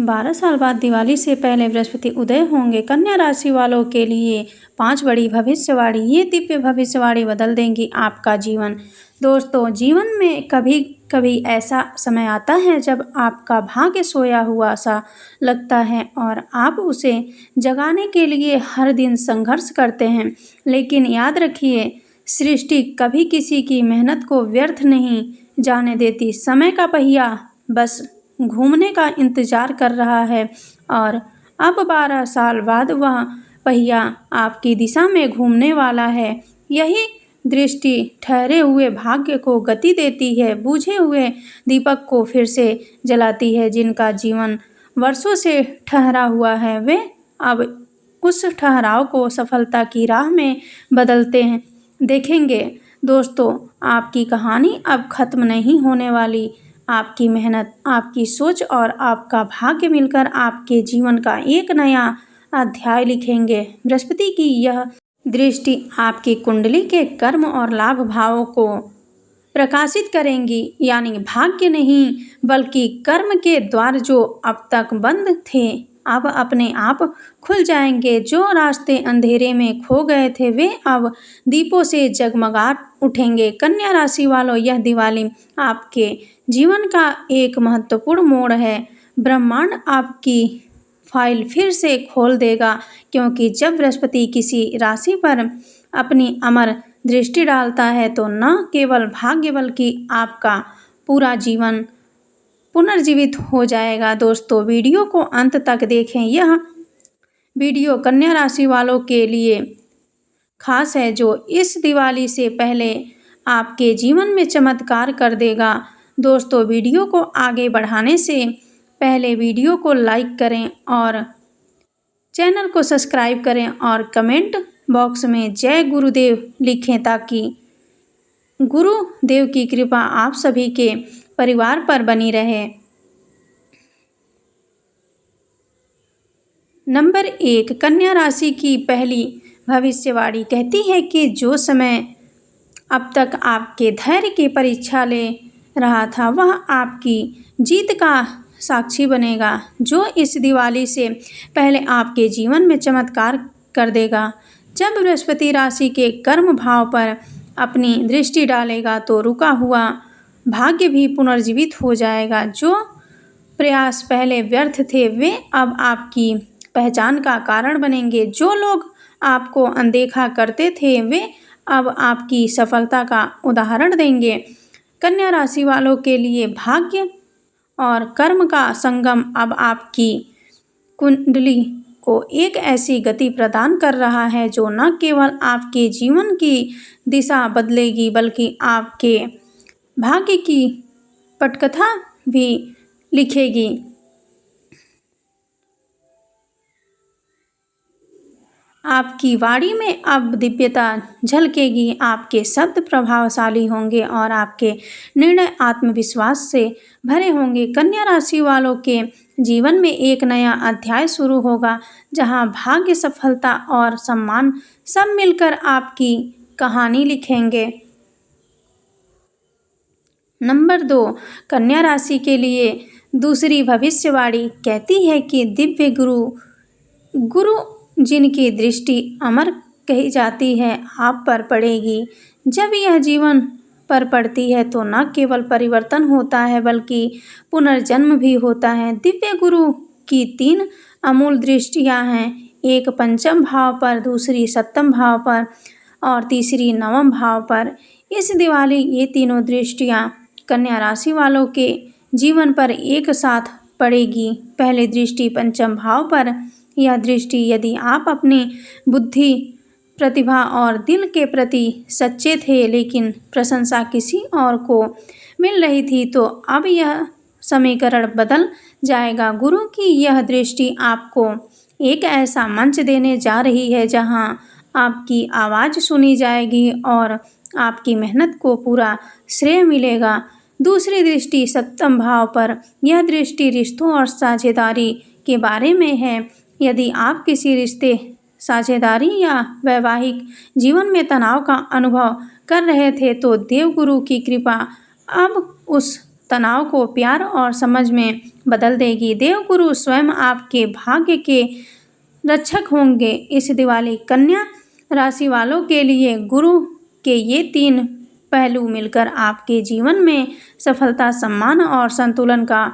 12 साल बाद दिवाली से पहले बृहस्पति उदय होंगे। कन्या राशि वालों के लिए 5 बड़ी भविष्यवाणी। ये दिव्य भविष्यवाणी बदल देंगी आपका जीवन। दोस्तों, जीवन में कभी कभी ऐसा समय आता है जब आपका भाग्य सोया हुआ सा लगता है और आप उसे जगाने के लिए हर दिन संघर्ष करते हैं। लेकिन याद रखिए, सृष्टि कभी किसी की मेहनत को व्यर्थ नहीं जाने देती। समय का पहिया बस घूमने का इंतजार कर रहा है और अब 12 साल बाद वह पहिया आपकी दिशा में घूमने वाला है। यही दृष्टि ठहरे हुए भाग्य को गति देती है, बुझे हुए दीपक को फिर से जलाती है। जिनका जीवन वर्षों से ठहरा हुआ है, वे अब उस ठहराव को सफलता की राह में बदलते हैं। देखेंगे दोस्तों, आपकी कहानी अब खत्म नहीं होने वाली। आपकी मेहनत, आपकी सोच और आपका भाग्य मिलकर आपके जीवन का एक नया अध्याय लिखेंगे। बृहस्पति की यह दृष्टि आपकी कुंडली के कर्म और लाभ भावों को प्रकाशित करेंगी, यानी भाग्य नहीं बल्कि कर्म के द्वार जो अब तक बंद थे अब अपने आप खुल जाएंगे। जो रास्ते अंधेरे में खो गए थे वे अब दीपों से जगमगा उठेंगे। कन्या राशि वालों, यह दिवाली आपके जीवन का एक महत्वपूर्ण मोड़ है। ब्रह्मांड आपकी फाइल फिर से खोल देगा, क्योंकि जब बृहस्पति किसी राशि पर अपनी अमर दृष्टि डालता है तो न केवल भाग्य बल्कि आपका पूरा जीवन पुनर्जीवित हो जाएगा। दोस्तों, वीडियो को अंत तक देखें। यह वीडियो कन्या राशि वालों के लिए खास है जो इस दिवाली से पहले आपके जीवन में चमत्कार कर देगा। दोस्तों, वीडियो को आगे बढ़ाने से पहले वीडियो को लाइक करें और चैनल को सब्सक्राइब करें और कमेंट बॉक्स में जय गुरुदेव लिखें, ताकि गुरुदेव की कृपा आप सभी के परिवार पर बनी रहे। नंबर 1, कन्या राशि की पहली भविष्यवाणी कहती है कि जो समय अब तक आपके धैर्य की परीक्षा ले रहा था वह आपकी जीत का साक्षी बनेगा, जो इस दिवाली से पहले आपके जीवन में चमत्कार कर देगा। जब बृहस्पति राशि के कर्म भाव पर अपनी दृष्टि डालेगा तो रुका हुआ भाग्य भी पुनर्जीवित हो जाएगा। जो प्रयास पहले व्यर्थ थे वे अब आपकी पहचान का कारण बनेंगे। जो लोग आपको अनदेखा करते थे वे अब आपकी सफलता का उदाहरण देंगे। कन्या राशि वालों के लिए भाग्य और कर्म का संगम अब आपकी कुंडली को एक ऐसी गति प्रदान कर रहा है जो न केवल आपके जीवन की दिशा बदलेगी बल्कि आपके भाग्य की पटकथा भी लिखेगी। आपकी वाणी में अब दिव्यता झलकेगी, आपके शब्द प्रभावशाली होंगे और आपके निर्णय आत्मविश्वास से भरे होंगे। कन्या राशि वालों के जीवन में एक नया अध्याय शुरू होगा, जहां भाग्य, सफलता और सम्मान सब मिलकर आपकी कहानी लिखेंगे। नंबर 2, कन्या राशि के लिए दूसरी भविष्यवाणी कहती है कि दिव्य गुरु जिनकी दृष्टि अमर कही जाती है आप पर पड़ेगी। जब यह जीवन पर पड़ती है तो न केवल परिवर्तन होता है बल्कि पुनर्जन्म भी होता है। दिव्य गुरु की 3 अमूल दृष्टियां हैं, एक पंचम भाव पर, दूसरी सप्तम भाव पर और तीसरी नवम भाव पर। इस दिवाली ये तीनों दृष्टियां कन्या राशि वालों के जीवन पर एक साथ पड़ेगी। पहली दृष्टि पंचम भाव पर। यह दृष्टि यदि आप अपनी बुद्धि, प्रतिभा और दिल के प्रति सच्चे थे लेकिन प्रशंसा किसी और को मिल रही थी तो अब यह समीकरण बदल जाएगा। गुरु की यह दृष्टि आपको एक ऐसा मंच देने जा रही है जहां आपकी आवाज़ सुनी जाएगी और आपकी मेहनत को पूरा श्रेय मिलेगा। दूसरी दृष्टि सप्तम भाव पर। यह दृष्टि रिश्तों और साझेदारी के बारे में है। यदि आप किसी रिश्ते, साझेदारी या वैवाहिक जीवन में तनाव का अनुभव कर रहे थे तो देवगुरु की कृपा अब उस तनाव को प्यार और समझ में बदल देगी। देवगुरु स्वयं आपके भाग्य के रक्षक होंगे। इस दिवाली कन्या राशि वालों के लिए गुरु के ये 3 पहलू मिलकर आपके जीवन में सफलता, सम्मान और संतुलन का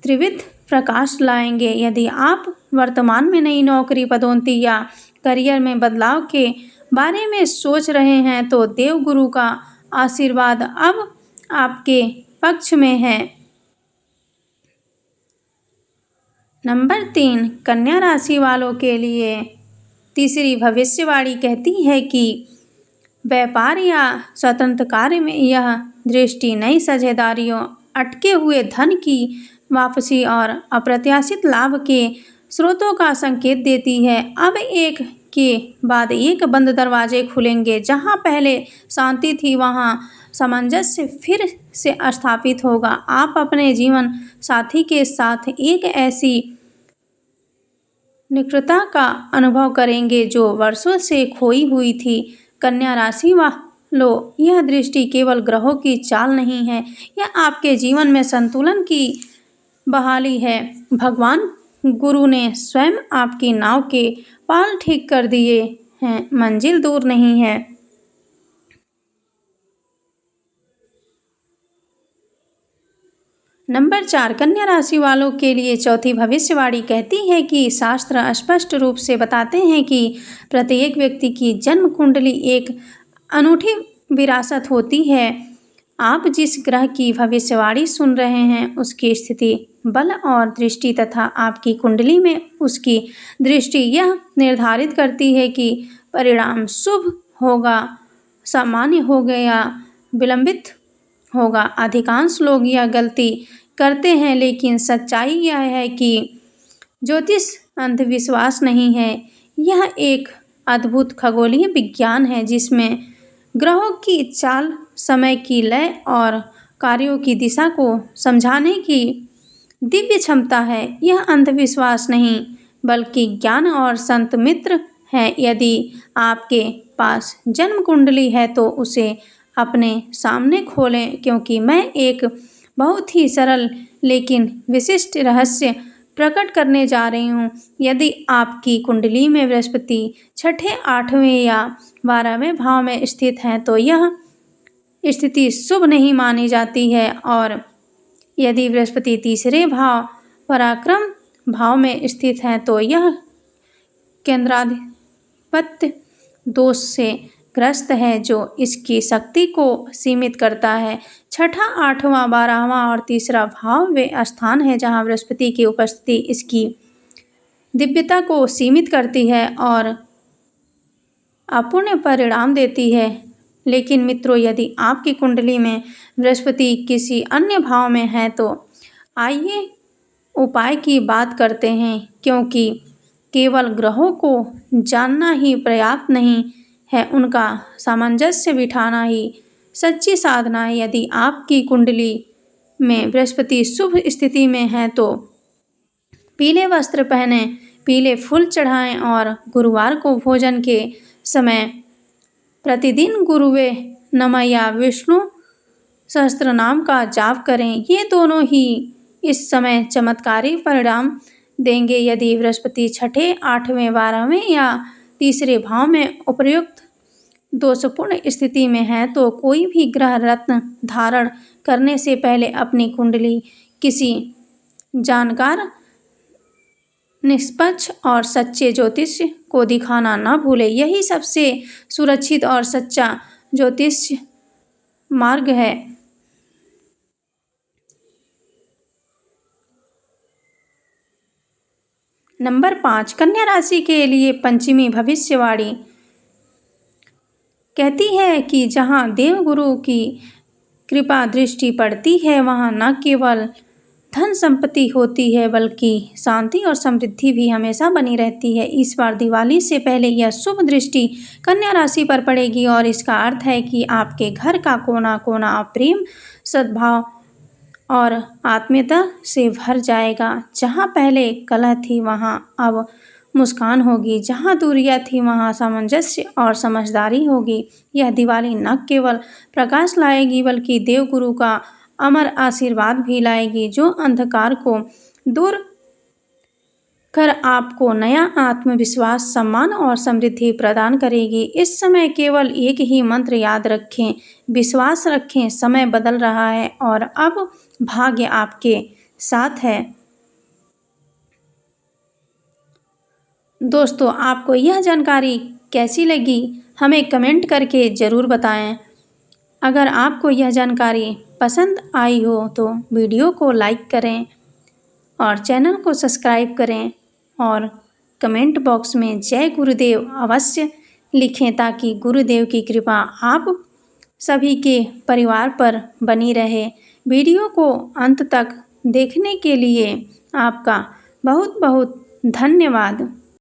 त्रिविध प्रकाश लाएंगे। यदि आप वर्तमान में नई नौकरी, पदोन्नति या करियर में बदलाव के बारे में सोच रहे हैं तो देवगुरु का आशीर्वाद अब आपके पक्ष में है। नंबर 3, कन्या राशि वालों के लिए तीसरी भविष्यवाणी कहती है कि व्यापार या स्वतंत्र कार्य में यह दृष्टि नई साझेदारियों, अटके हुए धन की वापसी और अप्रत्याशित लाभ के स्रोतों का संकेत देती है। अब एक के बाद एक बंद दरवाजे खुलेंगे। जहां पहले शांति थी वहां सामंजस्य फिर से स्थापित होगा। आप अपने जीवन साथी के साथ एक ऐसी निकटता का अनुभव करेंगे जो वर्षों से खोई हुई थी। कन्या राशि वालों, यह दृष्टि केवल ग्रहों की चाल नहीं है, यह आपके जीवन में संतुलन की बहाली है। भगवान गुरु ने स्वयं आपकी नाव के पाल ठीक कर दिए हैं, मंजिल दूर नहीं है। नंबर 4, कन्या राशि वालों के लिए चौथी भविष्यवाणी कहती है कि शास्त्र स्पष्ट रूप से बताते हैं कि प्रत्येक व्यक्ति की जन्म कुंडली एक अनूठी विरासत होती है। आप जिस ग्रह की भविष्यवाणी सुन रहे हैं उसकी स्थिति, बल और दृष्टि तथा आपकी कुंडली में उसकी दृष्टि यह निर्धारित करती है कि परिणाम शुभ होगा, सामान्य होगा या विलंबित होगा। अधिकांश लोग यह गलती करते हैं, लेकिन सच्चाई यह है कि ज्योतिष अंधविश्वास नहीं है। यह एक अद्भुत खगोलीय विज्ञान है जिसमें ग्रहों की चाल, समय की लय और कार्यों की दिशा को समझाने की दिव्य क्षमता है। यह अंधविश्वास नहीं बल्कि ज्ञान और संत मित्र है। यदि आपके पास जन्म कुंडली है तो उसे अपने सामने खोलें, क्योंकि मैं एक बहुत ही सरल लेकिन विशिष्ट रहस्य प्रकट करने जा रही हूँ। यदि आपकी कुंडली में बृहस्पति 6, 8वें या 12वें भाव में स्थित है तो यह स्थिति शुभ नहीं मानी जाती है, और यदि बृहस्पति 3रे भाव पराक्रम भाव में स्थित है तो यह केंद्राधिपत्य दोष से ग्रस्त है जो इसकी शक्ति को सीमित करता है। 6, 8वां, 12वां और 3रा भाव वे स्थान है जहां बृहस्पति की उपस्थिति इसकी दिव्यता को सीमित करती है और अपूर्ण परिणाम देती है। लेकिन मित्रों, यदि आपकी कुंडली में बृहस्पति किसी अन्य भाव में है तो आइए उपाय की बात करते हैं, क्योंकि केवल ग्रहों को जानना ही पर्याप्त नहीं है, उनका सामंजस्य बिठाना ही सच्ची साधना है। यदि आपकी कुंडली में बृहस्पति शुभ स्थिति में है तो पीले वस्त्र पहने, पीले फूल चढ़ाएं और गुरुवार को भोजन के समय प्रतिदिन गुरुवे नमः या विष्णु सहस्त्र नाम का जाप करें। ये दोनों ही इस समय चमत्कारी परिणाम देंगे। यदि बृहस्पति 6, 8वें, 12वें या 3रे भाव में उपर्युक्त दोषपूर्ण स्थिति में है तो कोई भी ग्रह रत्न धारण करने से पहले अपनी कुंडली किसी जानकार, निष्पक्ष और सच्चे ज्योतिष को दिखाना न भूले। यही सबसे सुरक्षित और सच्चा ज्योतिष मार्ग है। नंबर 5, कन्या राशि के लिए पंचमी भविष्यवाणी कहती है कि जहाँ देवगुरु की कृपा दृष्टि पड़ती है वहाँ न केवल धन संपत्ति होती है बल्कि शांति और समृद्धि भी हमेशा बनी रहती है। इस बार दिवाली से पहले यह शुभ दृष्टि कन्या राशि पर पड़ेगी और इसका अर्थ है कि आपके घर का कोना कोना प्रेम, सद्भाव और आत्मीयता से भर जाएगा। जहाँ पहले कलह थी वहाँ अब मुस्कान होगी, जहाँ दूरियाँ थी वहाँ सामंजस्य और समझदारी होगी। यह दिवाली न केवल प्रकाश लाएगी बल्कि देवगुरु का अमर आशीर्वाद भी लाएगी, जो अंधकार को दूर कर आपको नया आत्मविश्वास, सम्मान और समृद्धि प्रदान करेगी। इस समय केवल एक ही मंत्र याद रखें, विश्वास रखें, समय बदल रहा है और अब भाग्य आपके साथ है। दोस्तों, आपको यह जानकारी कैसी लगी, हमें कमेंट करके ज़रूर बताएं। अगर आपको यह जानकारी पसंद आई हो तो वीडियो को लाइक करें और चैनल को सब्सक्राइब करें और कमेंट बॉक्स में जय गुरुदेव अवश्य लिखें, ताकि गुरुदेव की कृपा आप सभी के परिवार पर बनी रहे। वीडियो को अंत तक देखने के लिए आपका बहुत बहुत धन्यवाद।